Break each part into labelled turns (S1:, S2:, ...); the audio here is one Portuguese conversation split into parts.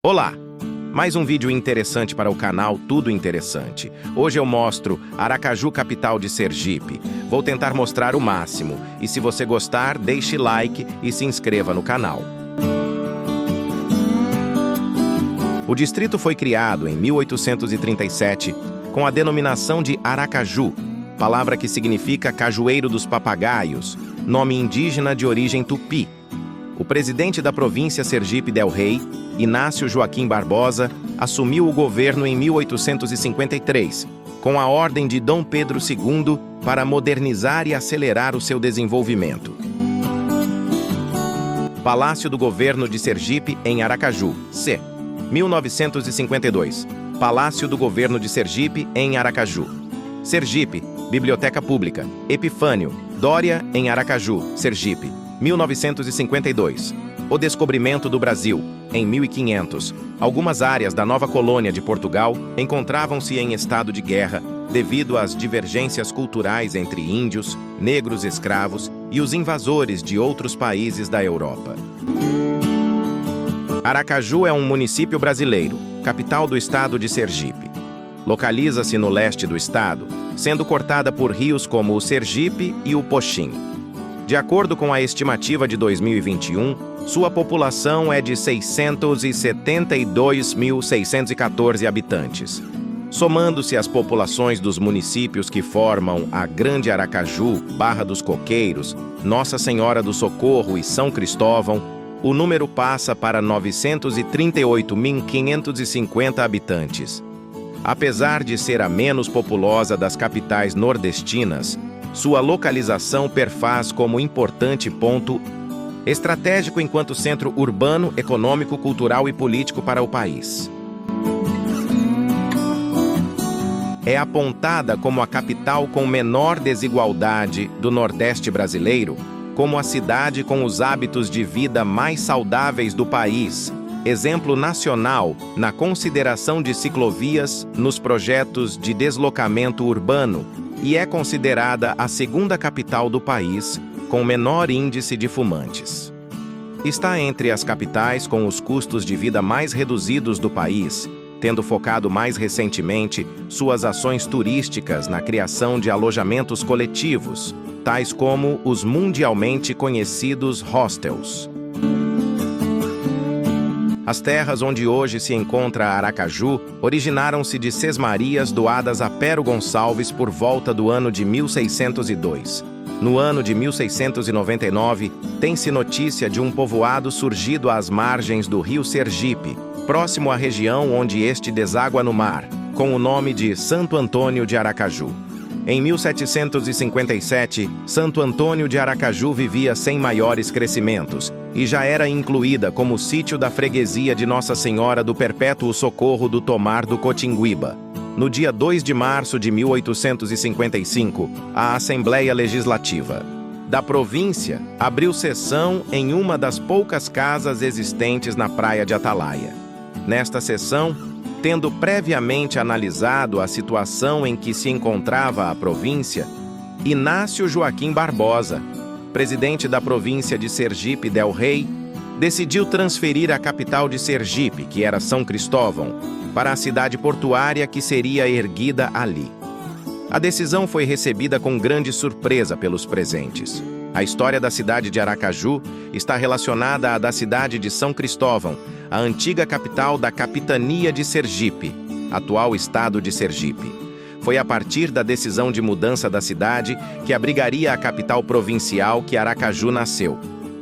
S1: Olá! Mais um vídeo interessante para o canal Tudo Interessante. Hoje eu mostro Aracaju, capital de Sergipe. Vou tentar mostrar o máximo. E se você gostar, deixe like e se inscreva no canal. O distrito foi criado em 1837 com a denominação de Aracaju, palavra que significa cajueiro dos papagaios, nome indígena de origem tupi. O presidente da província Sergipe del Rei, Inácio Joaquim Barbosa, assumiu o governo em 1853, com a ordem de Dom Pedro II para modernizar e acelerar o seu desenvolvimento. Palácio do Governo de Sergipe, em Aracaju, c. 1952. Palácio do Governo de Sergipe, em Aracaju. Sergipe, Biblioteca Pública, Epifânio, Dória, em Aracaju, Sergipe, 1952. O descobrimento do Brasil, em 1500. Algumas áreas da nova colônia de Portugal encontravam-se em estado de guerra devido às divergências culturais entre índios, negros escravos e os invasores de outros países da Europa. Aracaju é um município brasileiro, capital do estado de Sergipe. Localiza-se no leste do estado, sendo cortada por rios como o Sergipe e o Poxim. De acordo com a estimativa de 2021, sua população é de 672.614 habitantes. Somando-se às populações dos municípios que formam a Grande Aracaju, Barra dos Coqueiros, Nossa Senhora do Socorro e São Cristóvão, o número passa para 938.550 habitantes. Apesar de ser a menos populosa das capitais nordestinas, sua localização perfaz como importante ponto estratégico enquanto centro urbano, econômico, cultural e político para o país. É apontada como a capital com menor desigualdade do Nordeste brasileiro, como a cidade com os hábitos de vida mais saudáveis do país, exemplo nacional na consideração de ciclovias nos projetos de deslocamento urbano, e é considerada a segunda capital do país com menor índice de fumantes. Está entre as capitais com os custos de vida mais reduzidos do país, tendo focado mais recentemente suas ações turísticas na criação de alojamentos coletivos, tais como os mundialmente conhecidos hostels. As terras onde hoje se encontra Aracaju originaram-se de sesmarias doadas a Pero Gonçalves por volta do ano de 1602. No ano de 1699, tem-se notícia de um povoado surgido às margens do rio Sergipe, próximo à região onde este deságua no mar, com o nome de Santo Antônio de Aracaju. Em 1757, Santo Antônio de Aracaju vivia sem maiores crescimentos e já era incluída como sítio da freguesia de Nossa Senhora do Perpétuo Socorro do Tomar do Cotinguiba. No dia 2 de março de 1855, a Assembleia Legislativa da província abriu sessão em uma das poucas casas existentes na Praia de Atalaia. Nesta sessão, tendo previamente analisado a situação em que se encontrava a província, Inácio Joaquim Barbosa, presidente da província de Sergipe del Rei, decidiu transferir a capital de Sergipe, que era São Cristóvão, para a cidade portuária que seria erguida ali. A decisão foi recebida com grande surpresa pelos presentes. A história da cidade de Aracaju está relacionada à da cidade de São Cristóvão, a antiga capital da capitania de Sergipe, atual estado de Sergipe. Foi a partir da decisão de mudança da cidade que abrigaria a capital provincial que Aracaju nasceu.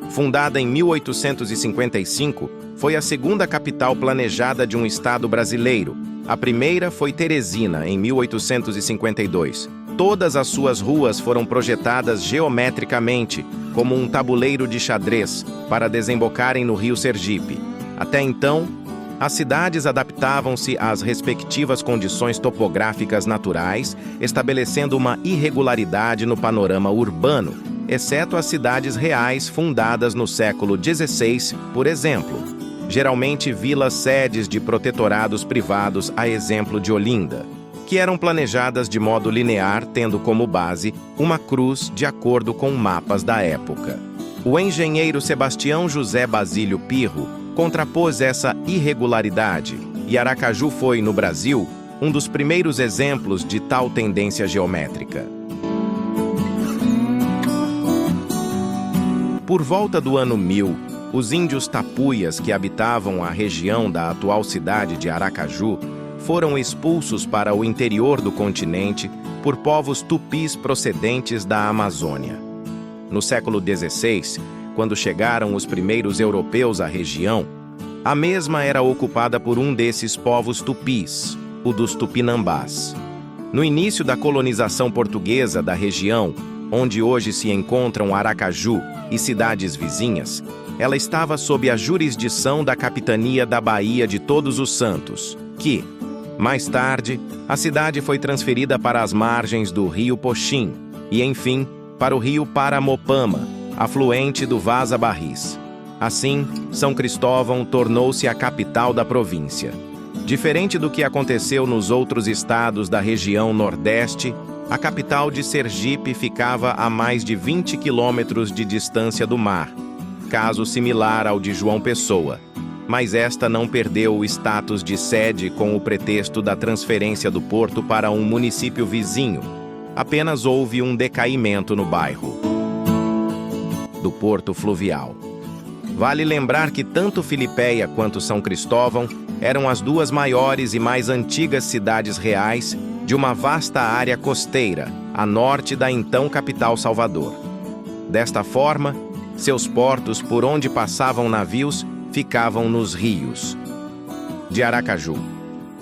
S1: Fundada em 1855, foi a segunda capital planejada de um estado brasileiro. A primeira foi Teresina, em 1852. Todas as suas ruas foram projetadas geometricamente, como um tabuleiro de xadrez, para desembocarem no rio Sergipe. Até então, as cidades adaptavam-se às respectivas condições topográficas naturais, estabelecendo uma irregularidade no panorama urbano, exceto as cidades reais fundadas no século XVI, por exemplo. Geralmente vilas-sedes de protetorados privados, a exemplo de Olinda, que eram planejadas de modo linear, tendo como base uma cruz de acordo com mapas da época. O engenheiro Sebastião José Basílio Pirro contrapôs essa irregularidade, e Aracaju foi, no Brasil, um dos primeiros exemplos de tal tendência geométrica. Por volta do ano 1000, os índios tapuias que habitavam a região da atual cidade de Aracaju foram expulsos para o interior do continente por povos tupis procedentes da Amazônia. No século XVI, quando chegaram os primeiros europeus à região, a mesma era ocupada por um desses povos tupis, o dos Tupinambás. No início da colonização portuguesa da região, onde hoje se encontram Aracaju e cidades vizinhas, ela estava sob a jurisdição da Capitania da Baía de Todos os Santos, que, mais tarde, a cidade foi transferida para as margens do rio Poxim e, enfim, para o rio Paramopama, afluente do Vaza Barris. Assim, São Cristóvão tornou-se a capital da província. Diferente do que aconteceu nos outros estados da região Nordeste, a capital de Sergipe ficava a mais de 20 quilômetros de distância do mar, caso similar ao de João Pessoa, mas esta não perdeu o status de sede com o pretexto da transferência do porto para um município vizinho. Apenas houve um decaimento no bairro do Porto Fluvial. Vale lembrar que tanto Filipéia quanto São Cristóvão eram as duas maiores e mais antigas cidades reais de uma vasta área costeira, a norte da então capital Salvador. Desta forma, seus portos por onde passavam navios ficavam nos rios. De Aracaju.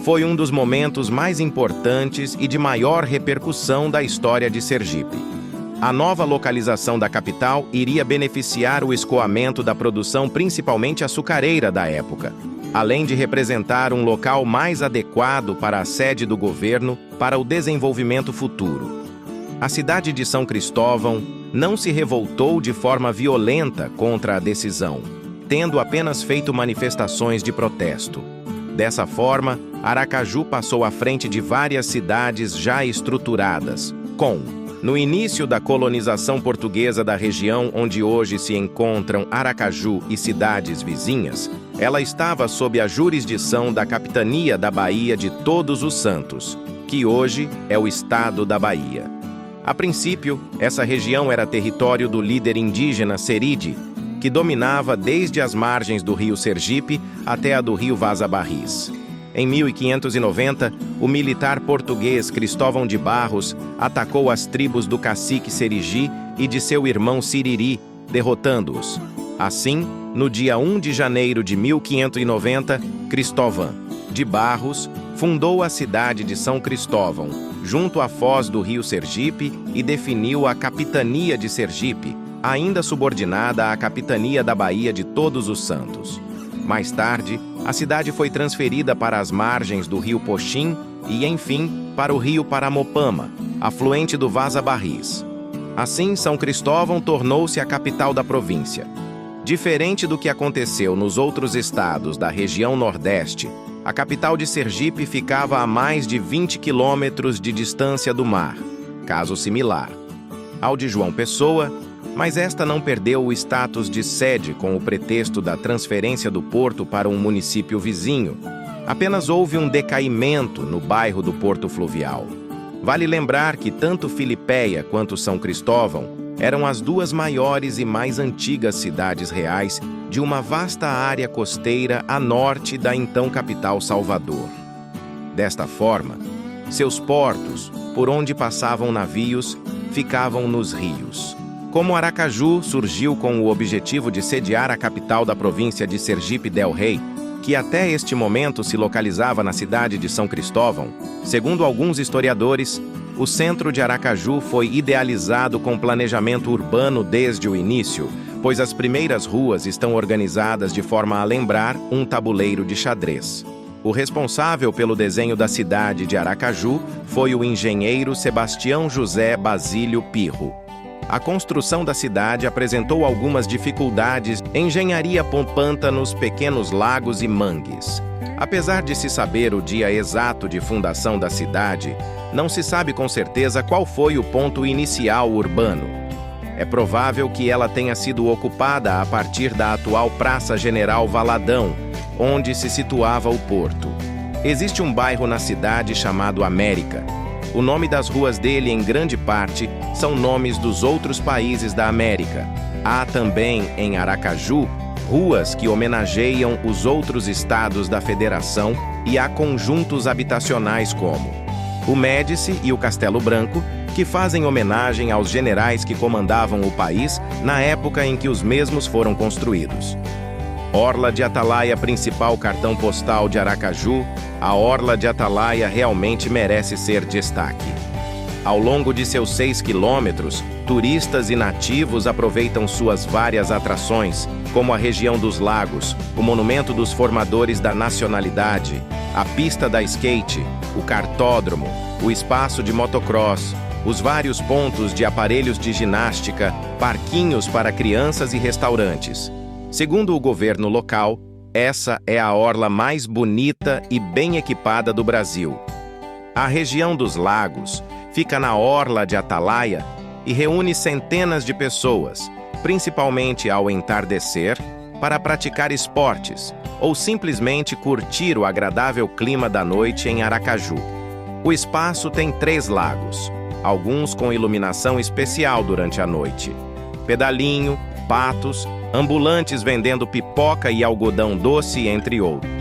S1: Foi um dos momentos mais importantes e de maior repercussão da história de Sergipe. A nova localização da capital iria beneficiar o escoamento da produção principalmente açucareira da época, além de representar um local mais adequado para a sede do governo para o desenvolvimento futuro. A cidade de São Cristóvão não se revoltou de forma violenta contra a decisão, tendo apenas feito manifestações de protesto. Dessa forma, Aracaju passou à frente de várias cidades já estruturadas, no início da colonização portuguesa da região onde hoje se encontram Aracaju e cidades vizinhas, ela estava sob a jurisdição da Capitania da Baía de Todos os Santos, que hoje é o estado da Bahia. A princípio, essa região era território do líder indígena Seride, que dominava desde as margens do rio Sergipe até a do rio Vaza Barris. Em 1590, o militar português Cristóvão de Barros atacou as tribos do cacique Serigi e de seu irmão Siriri, derrotando-os. Assim, no dia 1 de janeiro de 1590, Cristóvão de Barros fundou a cidade de São Cristóvão, junto à foz do rio Sergipe, e definiu a Capitania de Sergipe, ainda subordinada à Capitania da Baía de Todos os Santos. Mais tarde, a cidade foi transferida para as margens do rio Poxim e, enfim, para o rio Paramopama, afluente do Vaza Barris. Assim, São Cristóvão tornou-se a capital da província. Diferente do que aconteceu nos outros estados da região Nordeste, a capital de Sergipe ficava a mais de 20 quilômetros de distância do mar, caso similar ao de João Pessoa, mas esta não perdeu o status de sede com o pretexto da transferência do porto para um município vizinho. Apenas houve um decaimento no bairro do Porto Fluvial. Vale lembrar que tanto Filipéia quanto São Cristóvão eram as duas maiores e mais antigas cidades reais de uma vasta área costeira a norte da então capital Salvador. Desta forma, seus portos, por onde passavam navios, ficavam nos rios. Como Aracaju surgiu com o objetivo de sediar a capital da província de Sergipe del Rei, que até este momento se localizava na cidade de São Cristóvão, segundo alguns historiadores, o centro de Aracaju foi idealizado com planejamento urbano desde o início, pois as primeiras ruas estão organizadas de forma a lembrar um tabuleiro de xadrez. O responsável pelo desenho da cidade de Aracaju foi o engenheiro Sebastião José Basílio Pirro. A construção da cidade apresentou algumas dificuldades em engenharia com pântanos, pequenos lagos e mangues. Apesar de se saber o dia exato de fundação da cidade, não se sabe com certeza qual foi o ponto inicial urbano. É provável que ela tenha sido ocupada a partir da atual Praça General Valadão, onde se situava o porto. Existe um bairro na cidade chamado América. O nome das ruas dele, em grande parte, são nomes dos outros países da América. Há também, em Aracaju, ruas que homenageiam os outros estados da Federação e há conjuntos habitacionais como o Médici e o Castelo Branco, que fazem homenagem aos generais que comandavam o país na época em que os mesmos foram construídos. Orla de Atalaia, principal cartão postal de Aracaju, a Orla de Atalaia realmente merece ser destaque. Ao longo de seus 6 quilômetros, turistas e nativos aproveitam suas várias atrações, como a região dos lagos, o Monumento dos Formadores da Nacionalidade, a pista da skate, o cartódromo, o espaço de motocross, os vários pontos de aparelhos de ginástica, parquinhos para crianças e restaurantes. Segundo o governo local, essa é a orla mais bonita e bem equipada do Brasil. A região dos lagos fica na Orla de Atalaia e reúne centenas de pessoas, principalmente ao entardecer, para praticar esportes ou simplesmente curtir o agradável clima da noite em Aracaju. O espaço tem 3 lagos, alguns com iluminação especial durante a noite. Pedalinho, patos, ambulantes vendendo pipoca e algodão doce, entre outros.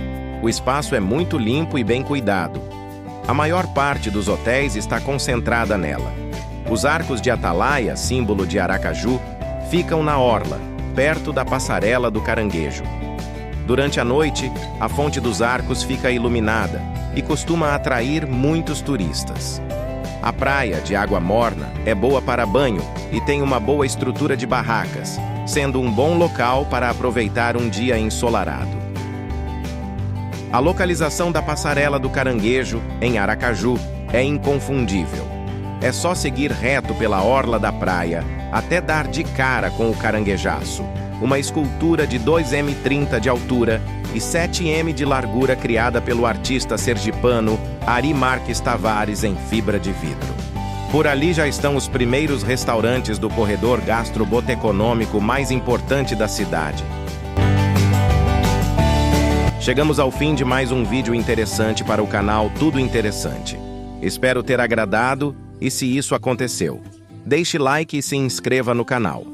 S1: O espaço é muito limpo e bem cuidado. A maior parte dos hotéis está concentrada nela. Os arcos de Atalaia, símbolo de Aracaju, ficam na orla, perto da passarela do Caranguejo. Durante a noite, a fonte dos arcos fica iluminada e costuma atrair muitos turistas. A praia, de água morna, é boa para banho e tem uma boa estrutura de barracas, sendo um bom local para aproveitar um dia ensolarado. A localização da passarela do Caranguejo, em Aracaju, é inconfundível. É só seguir reto pela orla da praia até dar de cara com o Caranguejaço, uma escultura de 2,30 m de altura e 7 m de largura criada pelo artista sergipano Ari Marques Tavares em fibra de vidro. Por ali já estão os primeiros restaurantes do corredor gastroboteconômico mais importante da cidade. Chegamos ao fim de mais um vídeo interessante para o canal Tudo Interessante. Espero ter agradado e, se isso aconteceu, deixe like e se inscreva no canal.